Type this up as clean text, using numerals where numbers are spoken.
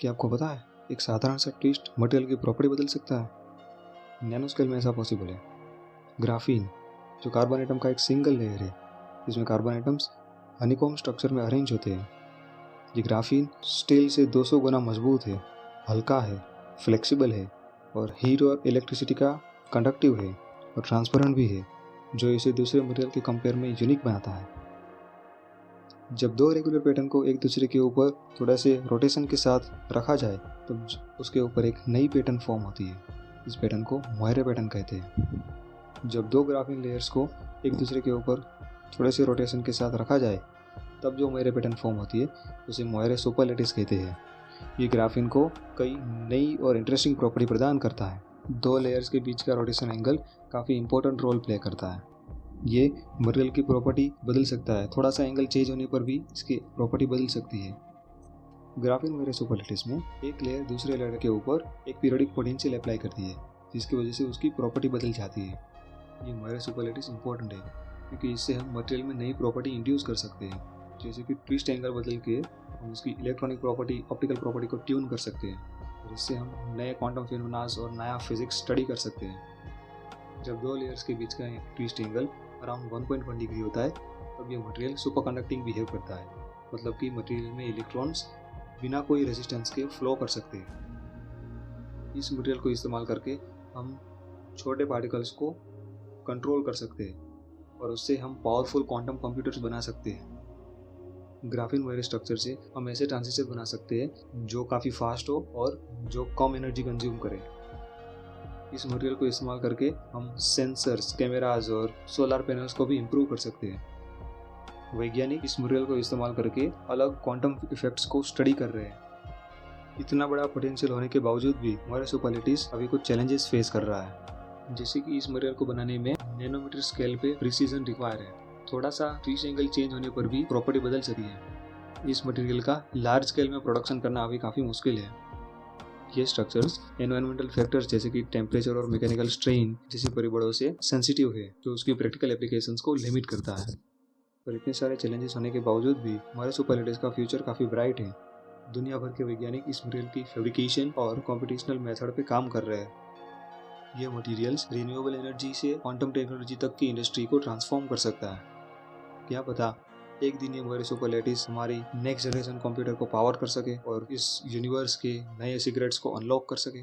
क्या आपको पता है एक साधारण सा ट्विस्ट मटेरियल की प्रॉपर्टी बदल सकता है? नैनो स्केल में ऐसा पॉसिबल है। ग्राफीन जो कार्बन एटम का एक सिंगल लेयर है, जिसमें कार्बन एटम्स हनीकॉम्ब स्ट्रक्चर में अरेंज होते हैं। ये ग्राफीन स्टील से 200 गुना मजबूत है, हल्का है, फ्लेक्सिबल है और हीट और इलेक्ट्रिसिटी का कंडक्टिव है और ट्रांसपेरेंट भी है, जो इसे दूसरे मटेरियल के कंपेयर में यूनिक बनाता है। जब दो रेगुलर पैटर्न को एक दूसरे के ऊपर थोड़ा से रोटेशन के साथ रखा जाए तो उसके ऊपर एक नई पैटर्न फॉर्म होती है। इस पैटर्न को मोयरे पैटर्न कहते हैं। जब दो ग्राफीन लेयर्स को एक दूसरे के ऊपर थोड़े से रोटेशन के साथ रखा जाए तब जो मोयरे पैटर्न फॉर्म होती है उसे मोयरे सुपरलेटिस कहते हैं। ये ग्राफीन को कई नई और इंटरेस्टिंग प्रॉपर्टी प्रदान करता है। दो लेयर्स के बीच का रोटेशन एंगल काफ़ी इंपॉर्टेंट रोल प्ले करता है। ये मटेरियल की प्रॉपर्टी बदल सकता है, थोड़ा सा एंगल चेंज होने पर भी इसकी प्रॉपर्टी बदल सकती है। ग्राफीन मोयरे सुपरलेटिस में एक लेयर दूसरे लेयर के ऊपर एक पीरियोडिक पोटेंशियल अप्लाई करती है, जिसकी वजह से उसकी प्रॉपर्टी बदल जाती है। ये मोयरे सुपरलेटिस इंपॉर्टेंट है क्योंकि इससे हम मटेरियल में नई प्रॉपर्टी इंड्यूस कर सकते हैं, जैसे कि ट्विस्ट एंगल बदल के हम उसकी इलेक्ट्रॉनिक प्रॉपर्टी, ऑप्टिकल प्रॉपर्टी को ट्यून कर सकते हैं और इससे हम नए क्वांटम फिनोमेना और नया फिजिक्स स्टडी कर सकते हैं। जब दो लेयर्स के बीच का ट्विस्ट एंगल अराउंड 1.1 डिग्री होता है तब यह मटेरियल सुपर कंडक्टिंग बिहेव करता है, मतलब कि मटेरियल में इलेक्ट्रॉन्स बिना कोई रेजिस्टेंस के फ्लो कर सकते हैं। इस मटेरियल को इस्तेमाल करके हम छोटे पार्टिकल्स को कंट्रोल कर सकते हैं और उससे हम पावरफुल क्वांटम कंप्यूटर्स बना सकते हैं। ग्राफीन मोयरे स्ट्रक्चर से हम ऐसे ट्रांजिस्टर बना सकते हैं जो काफ़ी फास्ट हो और जो कम एनर्जी कंज्यूम करे। इस मटेरियल को इस्तेमाल करके हम सेंसर्स, कैमराज और सोलर पैनल्स को भी इम्प्रूव कर सकते हैं। वैज्ञानिक इस मटेरियल को इस्तेमाल करके अलग क्वांटम इफेक्ट्स को स्टडी कर रहे हैं। इतना बड़ा पोटेंशियल होने के बावजूद भी मोयरे सुपरलेटिस अभी कुछ चैलेंजेस फेस कर रहा है, जैसे कि इस मटेरियल को बनाने में नैनोमीटर स्केल पे प्रिसीजन रिक्वायर है। थोड़ा सा ट्विस्ट एंगल चेंज होने पर भी प्रॉपर्टी बदल सकती है। इस मटेरियल का लार्ज स्केल में प्रोडक्शन करना अभी काफ़ी मुश्किल है। ये स्ट्रक्चर्स एनवायरमेंटल फैक्टर्स जैसे कि टेम्परेचर और मैकेनिकल स्ट्रेन जैसे परिबलों से सेंसिटिव है, जो उसकी प्रैक्टिकल एप्लीकेशंस को लिमिट करता है। पर इतने सारे चैलेंजेस होने के बावजूद भी मोयरे सुपरलेटिस का फ्यूचर काफ़ी ब्राइट है। दुनिया भर के वैज्ञानिक इस मटेरियल की फैब्रिकेशन और कॉम्पिटिशनल मेथड पे काम कर रहे हैं। ये मटेरियल्स रिन्यूएबल एनर्जी से क्वांटम टेक्नोलॉजी तक की इंडस्ट्री को ट्रांसफॉर्म कर सकता है। क्या पता एक दिन ये मोयरे सुपरलेटिस हमारी नेक्स्ट जनरेशन कंप्यूटर को पावर कर सके और इस यूनिवर्स के नए सीक्रेट्स को अनलॉक कर सके।